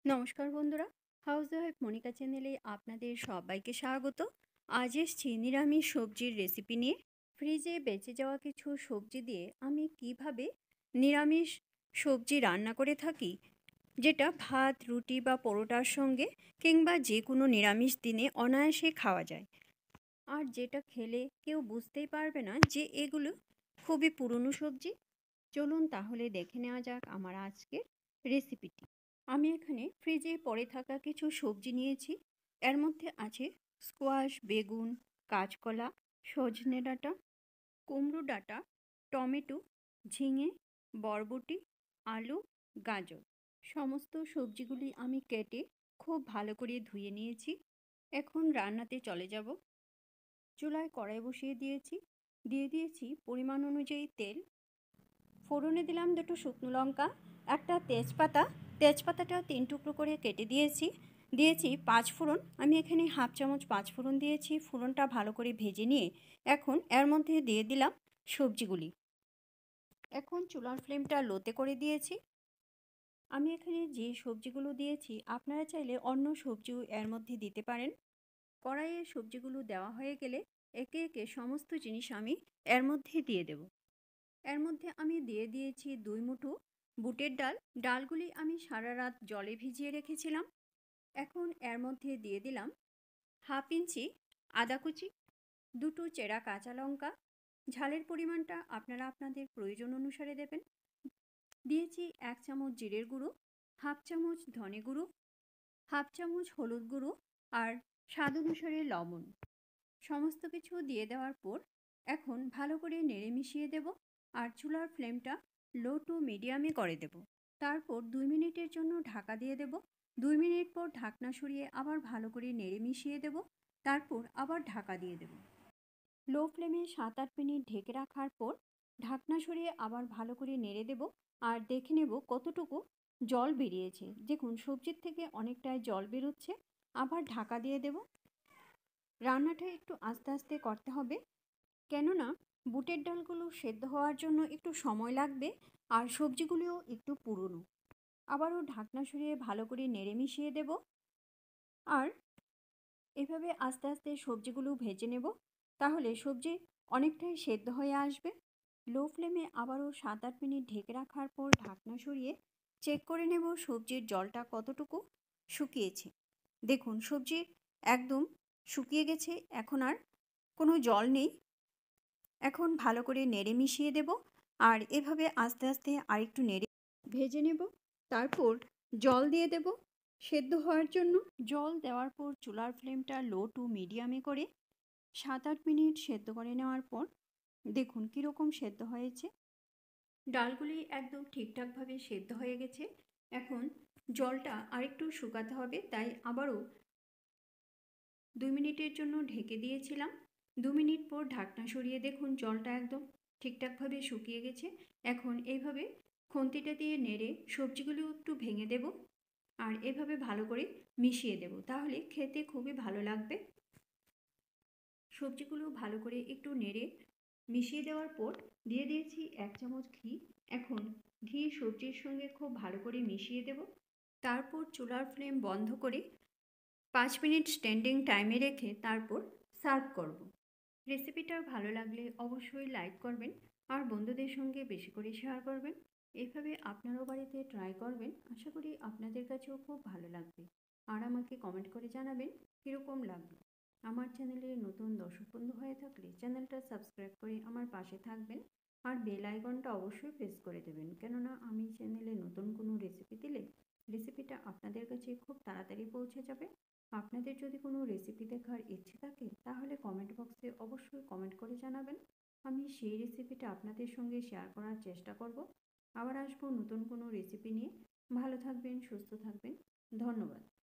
নমস্কার বন্ধুরা, house wife Monika চ্যানেলে আপনাদের সবাইকে স্বাগত। আজ এসছি নিরামিষ সবজির রেসিপি নিয়ে। ফ্রিজে বেঁচে যাওয়া কিছু সবজি দিয়ে আমি কিভাবে নিরামিষ সবজি রান্না করে থাকি, যেটা ভাত, রুটি বা পরোটার সঙ্গে কিংবা যে কোনো নিরামিষ দিনে অনায়াসে খাওয়া যায়, আর যেটা খেলে কেউ বুঝতেই পারবে না যে এগুলো খুবই পুরনো সবজি। চলুন তাহলে দেখে নেওয়া যাক আমার আজকের রেসিপিটি। আমি এখানে ফ্রিজে পড়ে থাকা কিছু সবজি নিয়েছি। এর মধ্যে আছে স্কোয়াশ, বেগুন, কাঁচকলা, সজনে ডাঁটা, কুমড়ো ডাঁটা, টমেটো, ঝিঙে, বরবটি, আলু, গাজর। সমস্ত সবজিগুলি আমি কেটে খুব ভালো করে ধুয়ে নিয়েছি। এখন রান্নাতে চলে যাব। চুলায় কড়াই বসিয়ে দিয়েছি পরিমাণ অনুযায়ী তেল। ফোড়নে দিলাম দুটো শুকনো লঙ্কা, একটা তেজপাতা। তেজপাতাটা 3 টুকরো করে কেটে দিয়েছি 5 ফোড়ন। আমি এখানে হাফ চামচ 5 ফোড়ন দিয়েছি। ফোড়নটা ভালো করে ভেজে নিয়ে এখন এর মধ্যে দিয়ে দিলাম সবজিগুলি। এখন চুলার ফ্লেমটা লোতে করে দিয়েছি। আমি এখানে যে সবজিগুলো দিয়েছি আপনারা চাইলে অন্য সবজিও এর মধ্যে দিতে পারেন। কড়াইয়ে সবজিগুলো দেওয়া হয়ে গেলে একে একে সমস্ত জিনিস আমি এর মধ্যে দিয়ে দেব। এর মধ্যে আমি দিয়ে দিয়েছি 2 মুঠো বুটের ডাল। ডালগুলি আমি সারা রাত জলে ভিজিয়ে রেখেছিলাম। এখন এর মধ্যে দিয়ে দিলাম হাফ ইঞ্চি আদা কুচি, দুটো চেরা কাঁচা লঙ্কা। ঝালের পরিমাণটা আপনারা আপনাদের প্রয়োজন অনুসারে দেবেন। দিয়েছি 1 চামচ জিরের গুঁড়ো, হাফ চামচ ধনে গুঁড়ো, হাফ চামচ হলুদ গুঁড়ো আর স্বাদ অনুসারে লবণ। সমস্ত কিছু দিয়ে দেওয়ার পর এখন ভালো করে নেড়ে মিশিয়ে দেব আর চুলার ফ্লেমটা লো টু মিডিয়ামে করে দেব। তারপর 2 মিনিটের জন্য ঢাকা দিয়ে দেব। 2 মিনিট পর ঢাকনা সরিয়ে আবার ভালো করে নেড়ে মিশিয়ে দেব। তারপর আবার ঢাকা দিয়ে দেব। লো ফ্লেমে 7-8 মিনিট ঢেকে রাখার পর ঢাকনা সরিয়ে আবার ভালো করে নেড়ে দেব আর দেখে নেব কতটুকু জল বেরিয়েছে। দেখুন সবজির থেকে অনেকটাই জল বেরোচ্ছে। আবার ঢাকা দিয়ে দেব। রান্নাটা একটু আস্তে আস্তে করতে হবে, কেননা বুটের ডালগুলো সেদ্ধ হওয়ার জন্য একটু সময় লাগবে আর সবজিগুলিও একটু পুরনো। আবারও ঢাকনা সরিয়ে ভালো করে নেড়ে মিশিয়ে দেব আর এভাবে আস্তে আস্তে সবজিগুলো ভেজে নেব। তাহলে সবজি অনেকটাই সেদ্ধ হয়ে আসবে। লো ফ্লেমে আবারও 7-8 মিনিট ঢেকে রাখার পর ঢাকনা সরিয়ে চেক করে নেব সবজির জলটা কতটুকু শুকিয়েছে। দেখুন সবজি একদম শুকিয়ে গেছে, এখন আর কোনো জল নেই। এখন ভালো করে নেড়ে মিশিয়ে দেব আর এভাবে আস্তে আস্তে আরেকটু নেড়ে ভেজে নেব। তারপর জল দিয়ে দেব সেদ্ধ হওয়ার জন্য। জল দেওয়ার পর চুলার ফ্লেমটা লো টু মিডিয়ামে করে 7-8 মিনিট সেদ্ধ করে নেওয়ার পর দেখুন কীরকম সেদ্ধ হয়েছে। ডালগুলি একদম ঠিকঠাকভাবে সেদ্ধ হয়ে গেছে। এখন জলটা আরেকটু শুকাতে হবে, তাই আবারও 2 মিনিটের জন্য ঢেকে দিয়েছিলাম। 2 মিনিট পর ঢাকনা সরিয়ে দেখুন জলটা একদম ঠিকঠাকভাবে শুকিয়ে গেছে। এখন এইভাবে খুন্তিটা দিয়ে নেড়ে সবজিগুলো একটু ভেঙে দেব আর এভাবে ভালো করে মিশিয়ে দেব, তাহলে খেতে খুবই ভালো লাগবে। সবজিগুলো ভালো করে একটু নেড়ে মিশিয়ে দেওয়ার পর দিয়ে দিয়েছি 1 চামচ ঘি। এখন ঘি সবজির সঙ্গে খুব ভালো করে মিশিয়ে দেব। তারপর চুলার ফ্লেম বন্ধ করে 5 মিনিট স্ট্যান্ডিং টাইমে রেখে তারপর সার্ভ করব। রেসিপিটা ভালো লাগলে অবশ্যই লাইক করবেন আর বন্ধুদের সঙ্গে বেশি করে শেয়ার করবেন। এইভাবে আপনারাও বাড়িতে ট্রাই করবেন, আশা করি আপনাদের কাছেও খুব ভালো লাগবে। আর আমাকে কমেন্ট করে জানাবেন কীরকম লাগলো। আমার চ্যানেলে নতুন দর্শক বন্ধু হয়ে থাকলে চ্যানেলটা সাবস্ক্রাইব করে আমার পাশে থাকবেন আর বেল আইকনটা অবশ্যই প্রেস করে দেবেন, কেননা আমি চ্যানেলে নতুন কোনো রেসিপি দিলে রেসিপিটা আপনাদের কাছে খুব তাড়াতাড়ি পৌঁছে যাবে। আপনাদের যদি কোনো রেসিপি দেখার ইচ্ছে থাকে তাহলে কমেন্ট বক্সে অবশ্যই কমেন্ট করে জানাবেন। আমি সেই রেসিপিটা আপনাদের সঙ্গে শেয়ার করার চেষ্টা করব। আবার আসবো নতুন কোনো রেসিপি নিয়ে। ভালো থাকবেন, সুস্থ থাকবেন। ধন্যবাদ।